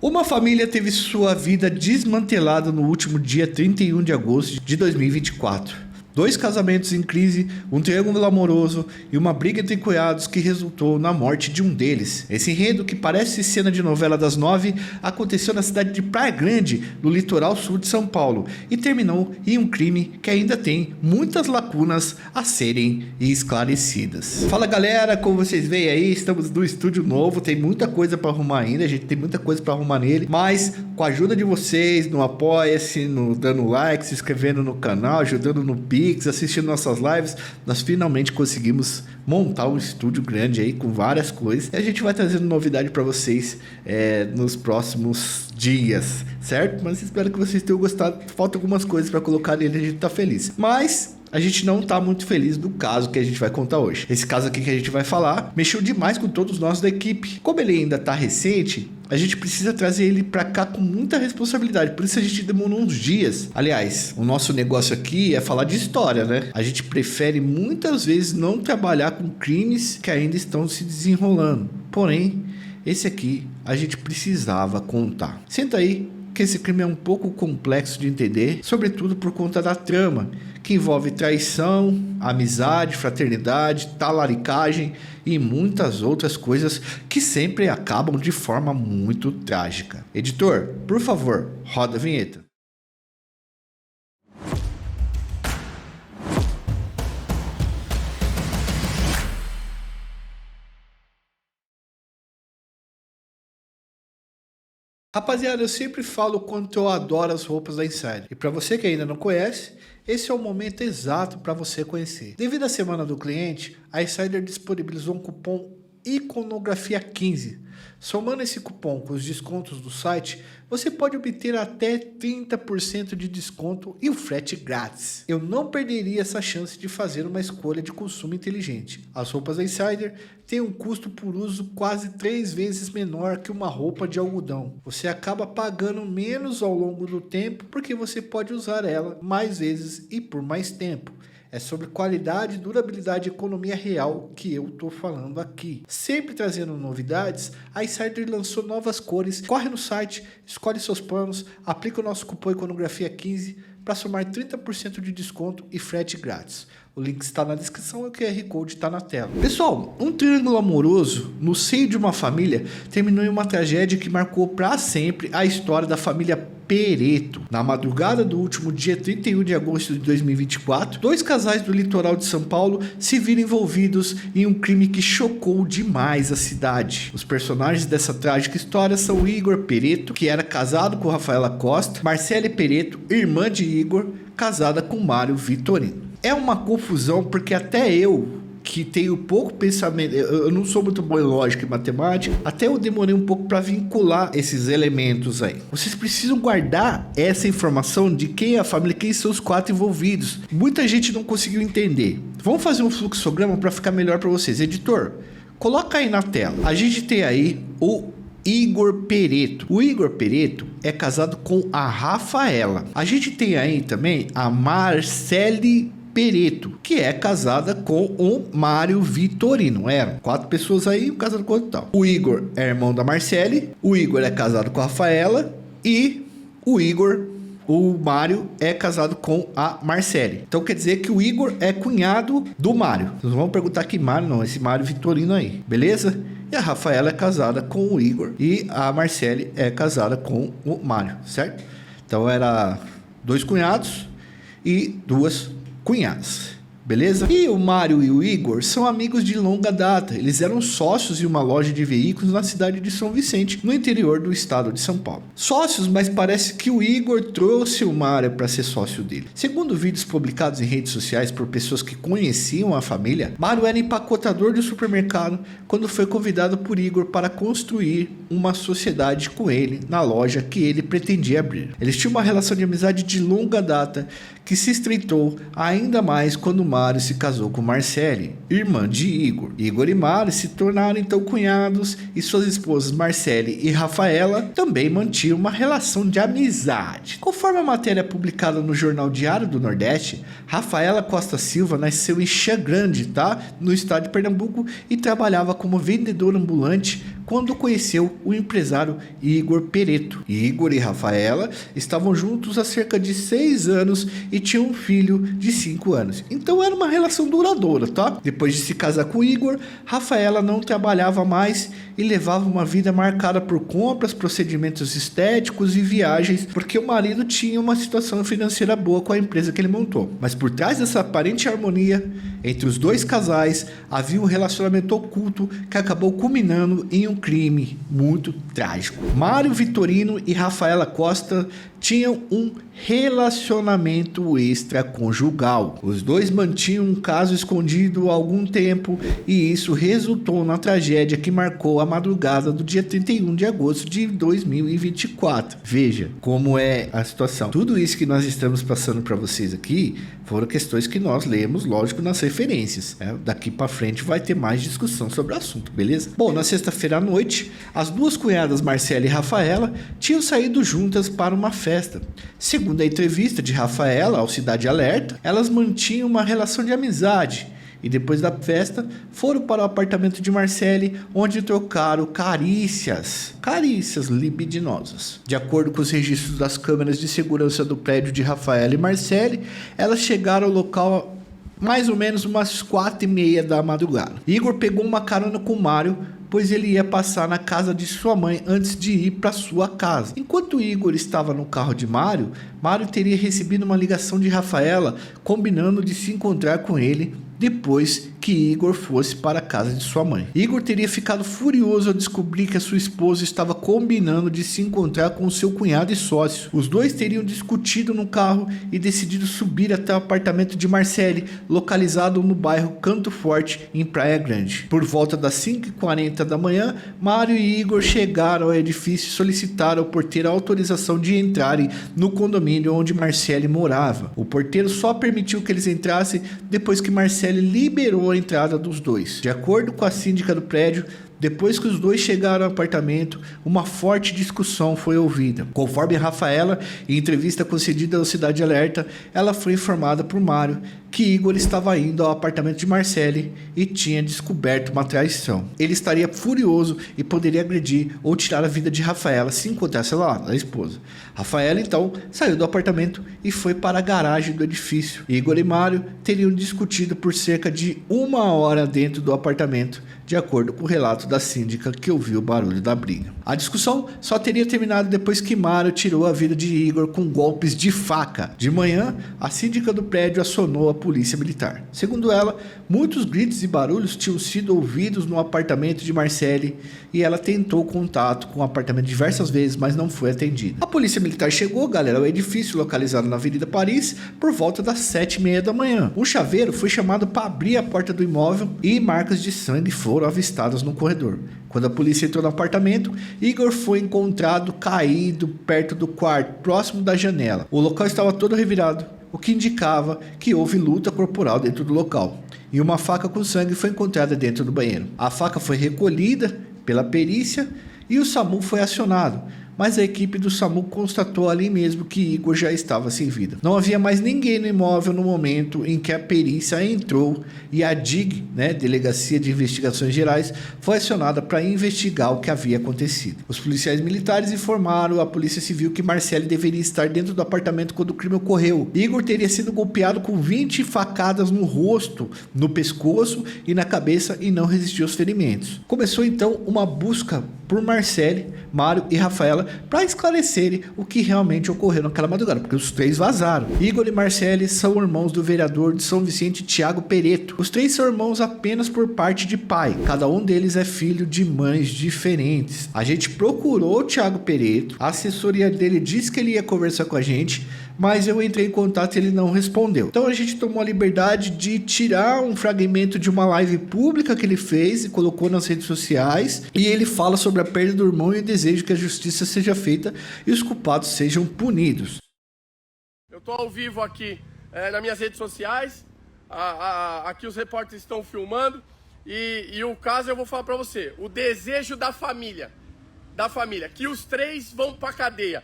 Uma família teve sua vida desmantelada no último dia 31 de agosto de 2024. Dois casamentos em crise, um triângulo amoroso e uma briga entre cunhados que resultou na morte de um deles. Esse enredo, que parece cena de novela das 9, aconteceu na cidade de Praia Grande, no litoral sul de São Paulo, e terminou em um crime que ainda tem muitas lacunas a serem esclarecidas. Fala galera, como vocês veem aí, estamos no estúdio novo, tem muita coisa para arrumar ainda, a gente tem muita coisa para arrumar nele, mas com a ajuda de vocês, no Apoia-se, no dando like, se inscrevendo no canal, ajudando no Pix, assistindo nossas lives, nós finalmente conseguimos montar um estúdio grande aí com várias coisas e a gente vai trazendo novidade para vocês nos próximos dias, certo? Mas espero que vocês tenham gostado. Faltam algumas coisas para colocar nele, a gente tá feliz, mas a gente não tá muito feliz do caso que a gente vai contar hoje. Esse caso aqui que a gente vai falar mexeu demais com todos nós da equipe. Como ele ainda tá recente, a gente precisa trazer ele pra cá com muita responsabilidade. Por isso a gente demorou uns dias. Aliás, o nosso negócio aqui é falar de história, né? A gente prefere muitas vezes não trabalhar com crimes que ainda estão se desenrolando. Porém, esse aqui a gente precisava contar. Senta aí, que esse crime é um pouco complexo de entender, sobretudo por conta da trama, que envolve traição, amizade, fraternidade, talaricagem e muitas outras coisas que sempre acabam de forma muito trágica. Editor, por favor, roda a vinheta. Rapaziada, eu sempre falo o quanto eu adoro as roupas da Insider. E para você que ainda não conhece, esse é o momento exato para você conhecer. Devido à semana do cliente, a Insider disponibilizou um cupom Iconografia 15. Somando esse cupom com os descontos do site, você pode obter até 30% de desconto e o frete grátis. Eu não perderia essa chance de fazer uma escolha de consumo inteligente. As roupas da Insider têm um custo por uso quase 3 vezes menor que uma roupa de algodão. Você acaba pagando menos ao longo do tempo porque você pode usar ela mais vezes e por mais tempo. É sobre qualidade, durabilidade e economia real que eu tô falando aqui. Sempre trazendo novidades, a Insider lançou novas cores. Corre no site, escolhe seus planos, aplica o nosso cupom Iconografia 15 para somar 30% de desconto e frete grátis. O link está na descrição e o QR Code está na tela. Pessoal, um triângulo amoroso no seio de uma família terminou em uma tragédia que marcou para sempre a história da família Pereto. Na madrugada do último dia 31 de agosto de 2024, dois casais do litoral de São Paulo se viram envolvidos em um crime que chocou demais a cidade. Os personagens dessa trágica história são Igor Pereto, que era casado com Rafaela Costa, Marcele Pereto, irmã de Igor, casada com Mário Vitorino. É uma confusão porque até eu, que tenho pouco pensamento, eu não sou muito bom em lógica e matemática, até eu demorei um pouco para vincular esses elementos aí. Vocês precisam guardar essa informação de quem é a família, quem são os quatro envolvidos. Muita gente não conseguiu entender. Vamos fazer um fluxograma para ficar melhor para vocês. Editor, coloca aí na tela. A gente tem aí o Igor Pereto. O Igor Pereto é casado com a Rafaela. A gente tem aí também a Marcele Pereto, que é casada com o Mário Vitorino. Eram 4 pessoas aí, um casado com outro tal. O Igor é irmão da Marcele, o Igor é casado com a Rafaela e o Mário é casado com a Marcele. Então quer dizer que o Igor é cunhado do Mário. Vocês vão perguntar que Mário não, esse Mário Vitorino aí, beleza? E a Rafaela é casada com o Igor e a Marcele é casada com o Mário, certo? Então era 2 cunhados e 2 cunhadas, beleza? E o Mário e o Igor são amigos de longa data. Eles eram sócios em uma loja de veículos na cidade de São Vicente, no interior do estado de São Paulo. Sócios, mas parece que o Igor trouxe o Mário para ser sócio dele. Segundo vídeos publicados em redes sociais por pessoas que conheciam a família, Mário era empacotador de supermercado quando foi convidado por Igor para construir uma sociedade com ele na loja que ele pretendia abrir. Eles tinham uma relação de amizade de longa data que se estreitou ainda mais quando Mário se casou com Marcele, irmã de Igor. Igor e Mário se tornaram então cunhados e suas esposas Marcele e Rafaela também mantinham uma relação de amizade. Conforme a matéria publicada no Jornal Diário do Nordeste, Rafaela Costa Silva nasceu em Xangrande, no estado de Pernambuco, e trabalhava como vendedora ambulante quando conheceu o empresário Igor Pereto. Igor e Rafaela estavam juntos há cerca de 6 anos e tinham um filho de 5 anos. Então era uma relação duradoura, tá? Depois de se casar com Igor, Rafaela não trabalhava mais e levava uma vida marcada por compras, procedimentos estéticos e viagens, porque o marido tinha uma situação financeira boa com a empresa que ele montou. Mas por trás dessa aparente harmonia entre os dois casais, havia um relacionamento oculto que acabou culminando em um crime muito trágico. Mário Vitorino e Rafaela Costa tinham um relacionamento extraconjugal. Os dois mantinham um caso escondido há algum tempo e isso resultou na tragédia que marcou a madrugada do dia 31 de agosto de 2024. Veja como é a situação. Tudo isso que nós estamos passando para vocês aqui foram questões que nós lemos, lógico, nas referências. Daqui para frente vai ter mais discussão sobre o assunto, beleza? Bom, na sexta-feira à noite, as duas cunhadas Marcela e Rafaela tinham saído juntas para uma festa. Segundo a entrevista de Rafaela ao Cidade Alerta, elas mantinham uma relação de amizade e depois da festa foram para o apartamento de Marcele, onde trocaram carícias libidinosas. De acordo com os registros das câmeras de segurança do prédio de Rafaela e Marcele, elas chegaram ao local mais ou menos umas 4h30 da madrugada. Igor pegou uma carona com Mário, pois ele ia passar na casa de sua mãe antes de ir para sua casa. Enquanto Igor estava no carro de Mário, Mário teria recebido uma ligação de Rafaela combinando de se encontrar com ele depois que Igor fosse para a casa de sua mãe. Igor teria ficado furioso ao descobrir que a sua esposa estava combinando de se encontrar com seu cunhado e sócio. Os dois teriam discutido no carro e decidido subir até o apartamento de Marcele, localizado no bairro Canto Forte, em Praia Grande. Por volta das 5h40 da manhã, Mário e Igor chegaram ao edifício e solicitaram ao porteiro a autorização de entrarem no condomínio onde Marcele morava. O porteiro só permitiu que eles entrassem depois que Marcele liberou a entrada dos dois. De acordo com a síndica do prédio, depois que os dois chegaram ao apartamento, uma forte discussão foi ouvida. Conforme Rafaela, em entrevista concedida ao Cidade Alerta, ela foi informada por Mário que Igor estava indo ao apartamento de Marcele e tinha descoberto uma traição. Ele estaria furioso e poderia agredir ou tirar a vida de Rafaela se encontrasse lá, a esposa. Rafaela então saiu do apartamento e foi para a garagem do edifício. Igor e Mário teriam discutido por cerca de 1 hora dentro do apartamento, de acordo com o relato da síndica que ouviu o barulho da briga. A discussão só teria terminado depois que Mário tirou a vida de Igor com golpes de faca. De manhã, a síndica do prédio acionou a polícia militar. Segundo ela, muitos gritos e barulhos tinham sido ouvidos no apartamento de Marcele e ela tentou contato com o apartamento diversas vezes, mas não foi atendida. A polícia militar chegou, galera, ao edifício localizado na Avenida Paris por volta das 7h30 da manhã. Um chaveiro foi chamado para abrir a porta do imóvel e marcas de sangue foram avistadas no corredor. Quando a polícia entrou no apartamento, Igor foi encontrado caído perto do quarto, próximo da janela. O local estava todo revirado, o que indicava que houve luta corporal dentro do local. E uma faca com sangue foi encontrada dentro do banheiro. A faca foi recolhida pela perícia e o SAMU foi acionado, mas a equipe do SAMU constatou ali mesmo que Igor já estava sem vida. Não havia mais ninguém no imóvel no momento em que a perícia entrou e a DIG, Delegacia de Investigações Gerais, foi acionada para investigar o que havia acontecido. Os policiais militares informaram à Polícia Civil que Marcele deveria estar dentro do apartamento quando o crime ocorreu. Igor teria sido golpeado com 20 facadas no rosto, no pescoço e na cabeça e não resistiu aos ferimentos. Começou então uma busca por Marcele, Mário e Rafaela para esclarecerem o que realmente ocorreu naquela madrugada, porque os três vazaram. Igor e Marcele são irmãos do vereador de São Vicente, Tiago Pereto. Os três são irmãos apenas por parte de pai. Cada um deles é filho de mães diferentes. A gente procurou o Tiago Pereto, a assessoria dele disse que ele ia conversar com a gente, mas eu entrei em contato e ele não respondeu. Então a gente tomou a liberdade de tirar um fragmento de uma live pública que ele fez e colocou nas redes sociais, e ele fala sobre a perda do irmão e o desejo que a justiça seja feita e os culpados sejam punidos. Eu tô ao vivo aqui nas minhas redes sociais, aqui os repórteres estão filmando e o caso eu vou falar pra você, o desejo da família, que os três vão pra cadeia.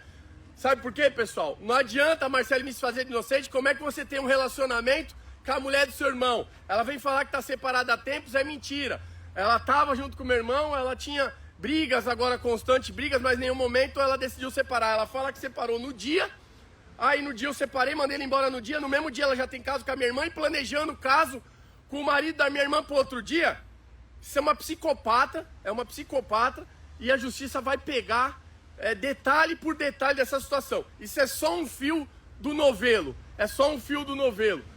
Sabe por quê, pessoal? Não adianta a Marcele me se fazer de inocente. Como é que você tem um relacionamento com a mulher do seu irmão? Ela vem falar que tá separada há tempos, é mentira. Ela tava junto com o meu irmão, ela tinha brigas agora constantes, brigas, mas em nenhum momento ela decidiu separar. Ela fala que separou no dia, aí no dia eu separei, mandei ele embora no dia, no mesmo dia ela já tem caso com a minha irmã e planejando o caso com o marido da minha irmã pro outro dia. Isso é uma psicopata, e a justiça vai pegar detalhe por detalhe dessa situação. Isso é só um fio do novelo,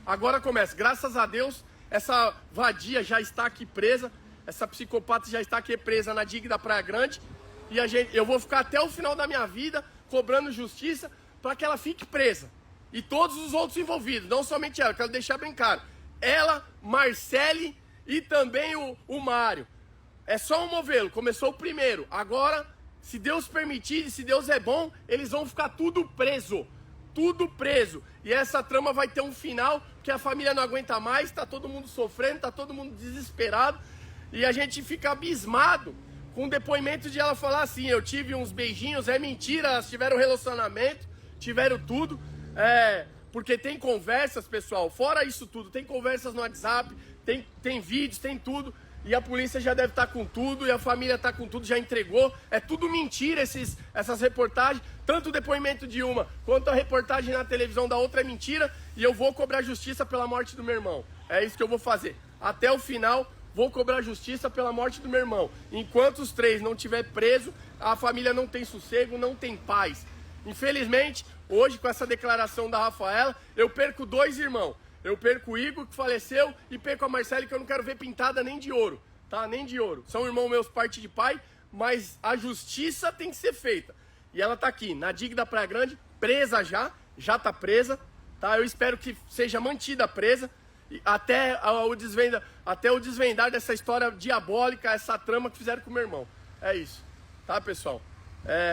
Agora começa, graças a Deus, essa vadia já está aqui presa, essa psicopata já está aqui presa na DIG da Praia Grande, e eu vou ficar até o final da minha vida cobrando justiça para que ela fique presa. E todos os outros envolvidos, não somente ela, quero deixar bem claro. Ela, Marcele e também o Mário. É só um novelo, começou o primeiro. Agora, se Deus permitir, se Deus é bom, eles vão ficar tudo preso. E essa trama vai ter um final, porque a família não aguenta mais, tá todo mundo sofrendo, tá todo mundo desesperado. E a gente fica abismado com o depoimento de ela falar assim, eu tive uns beijinhos, é mentira, elas tiveram relacionamento, tiveram tudo. Porque tem conversas, pessoal, fora isso tudo, tem conversas no WhatsApp, tem vídeos, tem tudo. E a polícia já deve estar com tudo, e a família está com tudo, já entregou. É tudo mentira essas reportagens. Tanto o depoimento de uma, quanto a reportagem na televisão da outra é mentira. E eu vou cobrar justiça pela morte do meu irmão. É isso que eu vou fazer. Até o final, vou cobrar justiça pela morte do meu irmão. Enquanto os três não estiver preso, a família não tem sossego, não tem paz. Infelizmente, hoje com essa declaração da Rafaela, eu perco 2 irmãos. Eu perco o Igor, que faleceu, e perco a Marcele, que eu não quero ver pintada nem de ouro, tá? Nem de ouro. São irmãos meus, parte de pai, mas a justiça tem que ser feita. E ela tá aqui, na DIG da Praia Grande, presa já tá presa, tá? Eu espero que seja mantida presa, até o desvendar dessa história diabólica, essa trama que fizeram com o meu irmão. É isso, tá, pessoal?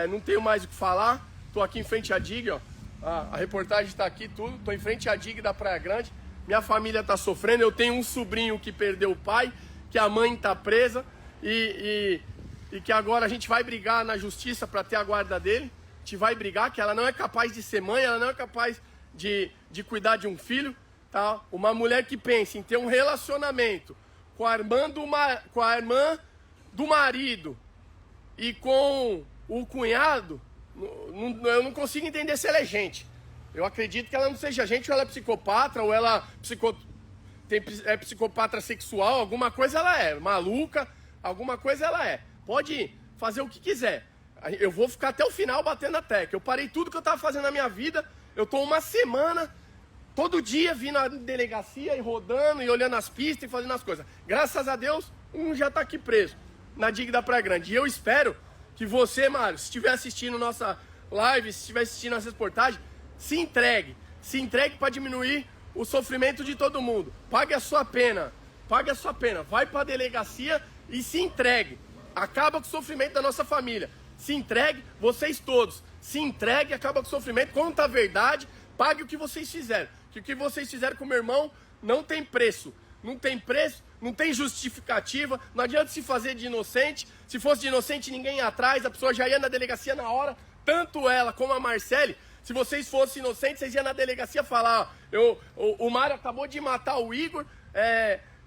Não tenho mais o que falar, tô aqui em frente à DIG, ó. A reportagem está aqui, tudo. Tô em frente à DIG da Praia Grande. Minha família tá sofrendo. Eu tenho um sobrinho que perdeu o pai, que a mãe tá presa e que agora a gente vai brigar na justiça para ter a guarda dele. A gente vai brigar, que ela não é capaz de ser mãe, ela não é capaz de cuidar de um filho, tá? Uma mulher que pensa em ter um relacionamento com a irmã do marido e com o cunhado. Eu não consigo entender se ela é gente. Eu acredito que ela não seja gente, ou ela é psicopata, ou ela é psicopata sexual, alguma coisa ela é, maluca, alguma coisa ela é. Pode fazer o que quiser. Eu vou ficar até o final batendo a tecla. Eu parei tudo que eu estava fazendo na minha vida, eu estou uma semana, todo dia vindo na delegacia e rodando, e olhando as pistas e fazendo as coisas. Graças a Deus, um já está aqui preso, na DIG da Praia Grande. E eu espero que você, Mário, se estiver assistindo nossa live, se estiver assistindo essa reportagem, se entregue para diminuir o sofrimento de todo mundo. Pague a sua pena, vai para a delegacia e se entregue. Acaba com o sofrimento da nossa família. Se entregue, vocês todos, se entregue, acaba com o sofrimento, conta a verdade, pague o que vocês fizeram. Que o que vocês fizeram com o meu irmão não tem preço. Não tem preço, não tem justificativa, não adianta se fazer de inocente. Se fosse de inocente, ninguém ia atrás, a pessoa já ia na delegacia na hora. Tanto ela como a Marcele, se vocês fossem inocentes, vocês iam na delegacia falar, o Mário acabou de matar o Igor,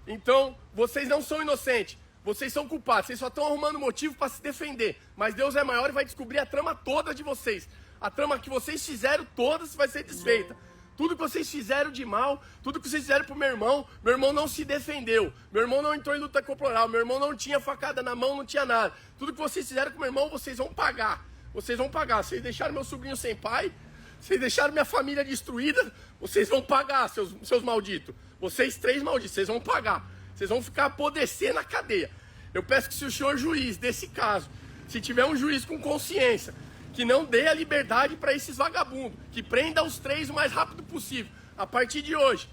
então vocês não são inocentes, vocês são culpados, vocês só estão arrumando motivo para se defender. Mas Deus é maior e vai descobrir a trama toda de vocês. A trama que vocês fizeram todas vai ser desfeita. Tudo que vocês fizeram de mal, tudo que vocês fizeram pro meu irmão não se defendeu. Meu irmão não entrou em luta corporal, meu irmão não tinha facada na mão, não tinha nada. Tudo que vocês fizeram com meu irmão, vocês vão pagar. Vocês vão pagar. Vocês deixaram meu sobrinho sem pai, vocês deixaram minha família destruída, vocês vão pagar, seus malditos. Vocês 3 malditos, vocês vão pagar. Vocês vão ficar apodrecer na cadeia. Eu peço que se o senhor juiz desse caso, se tiver um juiz com consciência, que não dê a liberdade para esses vagabundos, que prenda os 3 o mais rápido possível. A partir de hoje,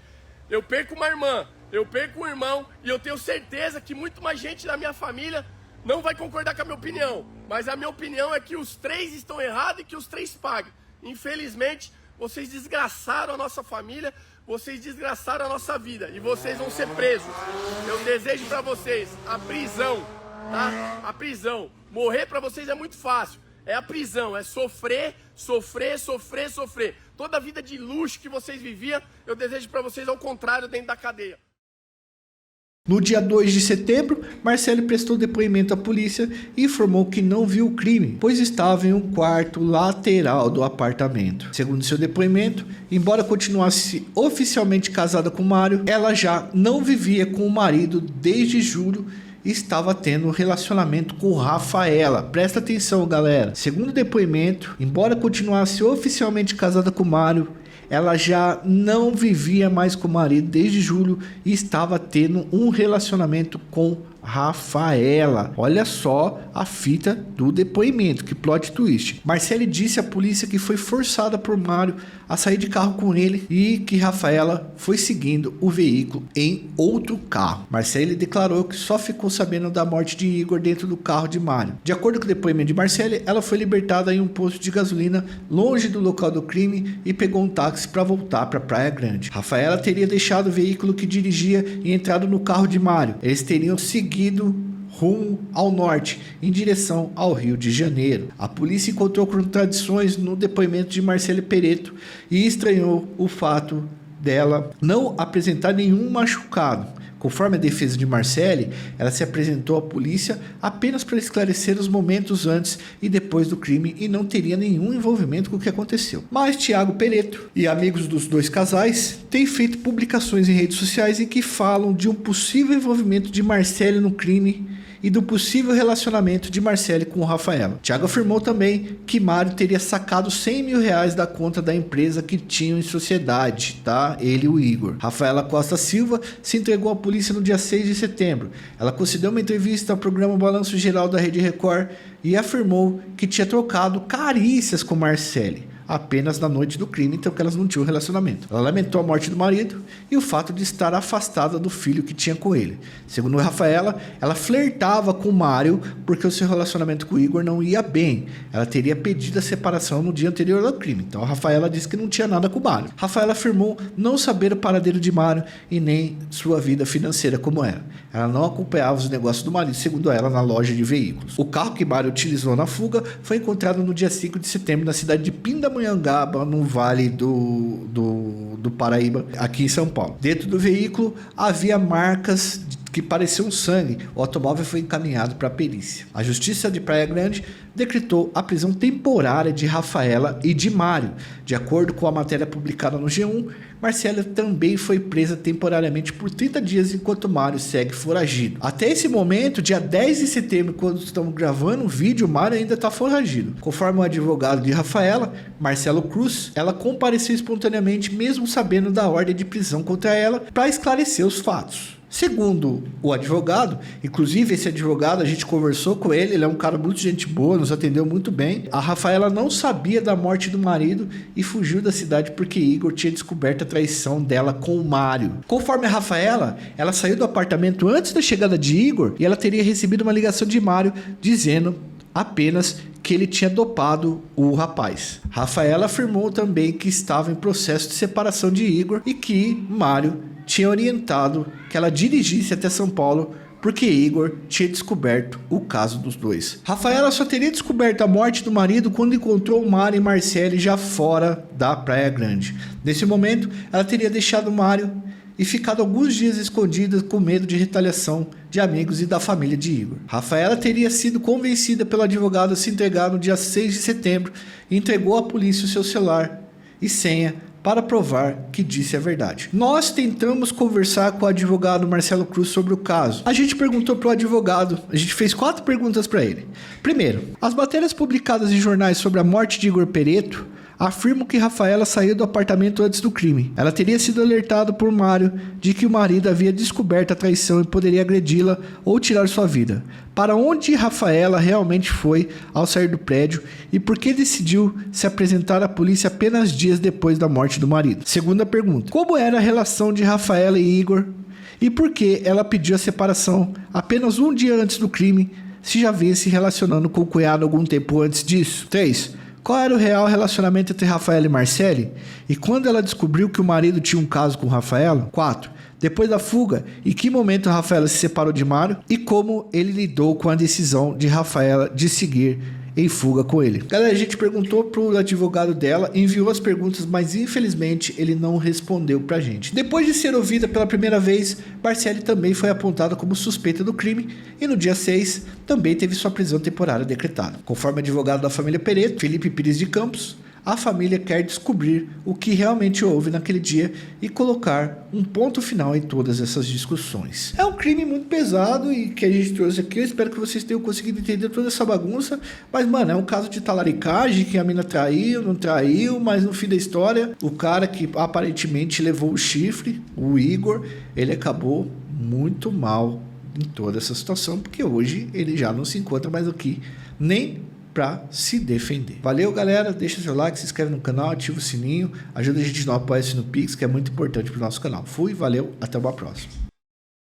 eu perco uma irmã, eu perco um irmão, e eu tenho certeza que muito mais gente da minha família não vai concordar com a minha opinião. Mas a minha opinião é que os 3 estão errados e que os 3 paguem. Infelizmente, vocês desgraçaram a nossa família, vocês desgraçaram a nossa vida, e vocês vão ser presos. Eu desejo para vocês a prisão, tá? A prisão. Morrer para vocês é muito fácil. É a prisão, é sofrer. Toda a vida de luxo que vocês viviam, eu desejo para vocês ao contrário dentro da cadeia. No dia 2 de setembro, Marcele prestou depoimento à polícia e informou que não viu o crime, pois estava em um quarto lateral do apartamento. Segundo seu depoimento, embora continuasse oficialmente casada com Mário, ela já não vivia com o marido desde julho e estava tendo um relacionamento com Rafaela. Presta atenção, galera. Segundo o depoimento, embora continuasse oficialmente casada com Mário, ela já não vivia mais com o marido desde julho e estava tendo um relacionamento com Rafaela. Olha só a fita do depoimento, que plot twist. Marcele disse à polícia que foi forçada por Mário a sair de carro com ele e que Rafaela foi seguindo o veículo em outro carro. Marcele declarou que só ficou sabendo da morte de Igor dentro do carro de Mário. De acordo com o depoimento de Marcele, ela foi libertada em um posto de gasolina longe do local do crime e pegou um táxi para voltar para Praia Grande. Rafaela teria deixado o veículo que dirigia e entrado no carro de Mário. Eles teriam seguido rumo ao norte, em direção ao Rio de Janeiro. A polícia encontrou contradições no depoimento de Marcele Pereto e estranhou o fato dela não apresentar nenhum machucado. Conforme a defesa de Marcele, ela se apresentou à polícia apenas para esclarecer os momentos antes e depois do crime e não teria nenhum envolvimento com o que aconteceu. Mas Thiago Pereto e amigos dos dois casais têm feito publicações em redes sociais em que falam de um possível envolvimento de Marcele no crime e do possível relacionamento de Marcele com Rafaela. Thiago afirmou também que Mário teria sacado 100 mil reais da conta da empresa que tinham em sociedade, tá? Ele e o Igor. Rafaela Costa Silva se entregou à polícia no dia 6 de setembro. Ela concedeu uma entrevista ao programa Balanço Geral da Rede Record e afirmou que tinha trocado carícias com Marcele apenas na noite do crime, então que elas não tinham relacionamento. Ela lamentou a morte do marido e o fato de estar afastada do filho que tinha com ele. Segundo Rafaela, ela flertava com Mário porque o seu relacionamento com o Igor não ia bem. Ela teria pedido a separação no dia anterior ao crime. Então a Rafaela disse que não tinha nada com o Mário. Rafaela afirmou não saber o paradeiro de Mário e nem sua vida financeira como era. Ela não acompanhava os negócios do marido, segundo ela, na loja de veículos. O carro que Mário utilizou na fuga foi encontrado no dia 5 de setembro na cidade de Pindamonhangaba, no Vale do Paraíba, aqui em São Paulo. Dentro do veículo havia marcas que pareciam sangue. O automóvel foi encaminhado para a perícia. A Justiça de Praia Grande decretou a prisão temporária de Rafaela e de Mário. De acordo com a matéria publicada no G1, Marcela também foi presa temporariamente por 30 dias enquanto Mário segue foragido. Até esse momento, dia 10 de setembro, quando estamos gravando o vídeo, Mário ainda está foragido. Conforme o advogado de Rafaela, Marcelo Cruz, ela compareceu espontaneamente mesmo sabendo da ordem de prisão contra ela para esclarecer os fatos. Segundo o advogado, inclusive esse advogado, a gente conversou com ele, ele é um cara muito gente boa, nos atendeu muito bem. A Rafaela não sabia da morte do marido e fugiu da cidade porque Igor tinha descoberto a traição dela com o Mário. Conforme a Rafaela, ela saiu do apartamento antes da chegada de Igor e ela teria recebido uma ligação de Mário dizendo apenas que ele tinha dopado o rapaz. Rafaela afirmou também que estava em processo de separação de Igor e que Mário tinha orientado que ela dirigisse até São Paulo porque Igor tinha descoberto o caso dos dois. Rafaela só teria descoberto a morte do marido quando encontrou Mário e Marcele já fora da Praia Grande. Nesse momento, ela teria deixado Mário e ficado alguns dias escondida com medo de retaliação de amigos e da família de Igor. Rafaela teria sido convencida pelo advogado a se entregar no dia 6 de setembro e entregou à polícia o seu celular e senha para provar que disse a verdade. Nós tentamos conversar com o advogado Marcelo Cruz sobre o caso. A gente perguntou para o advogado, a gente fez 4 perguntas para ele. Primeiro, as matérias publicadas em jornais sobre a morte de Igor Pereto afirmam que Rafaela saiu do apartamento antes do crime. Ela teria sido alertada por Mário de que o marido havia descoberto a traição e poderia agredi-la ou tirar sua vida. Para onde Rafaela realmente foi ao sair do prédio e por que decidiu se apresentar à polícia apenas dias depois da morte do marido? Segunda pergunta, como era a relação de Rafaela e Igor e por que ela pediu a separação apenas um dia antes do crime, se já vinha se relacionando com o cunhado algum tempo antes disso? 3. Qual era o real relacionamento entre Rafaela e Marcele? E quando ela descobriu que o marido tinha um caso com Rafaela? 4. Depois da fuga, em que momento Rafaela se separou de Mário? E como ele lidou com a decisão de Rafaela de seguir em fuga com ele. Galera, a gente perguntou pro advogado dela, enviou as perguntas, mas infelizmente ele não respondeu pra gente. Depois de ser ouvida pela primeira vez, Marciele também foi apontada como suspeita do crime e no dia 6 também teve sua prisão temporária decretada. Conforme advogado da família Pereto, Felipe Pires de Campos, a família quer descobrir o que realmente houve naquele dia e colocar um ponto final em todas essas discussões. É um crime muito pesado e que a gente trouxe aqui. Eu espero que vocês tenham conseguido entender toda essa bagunça. Mas, mano, é um caso de talaricagem, que a mina traiu, não traiu, mas no fim da história, o cara que aparentemente levou o chifre, o Igor, ele acabou muito mal em toda essa situação, porque hoje ele já não se encontra mais aqui, nem para se defender. Valeu, galera, deixa seu like, se inscreve no canal, ativa o sininho, ajuda a gente no apoio no Pix, que é muito importante para o nosso canal. Fui, valeu, até uma próxima.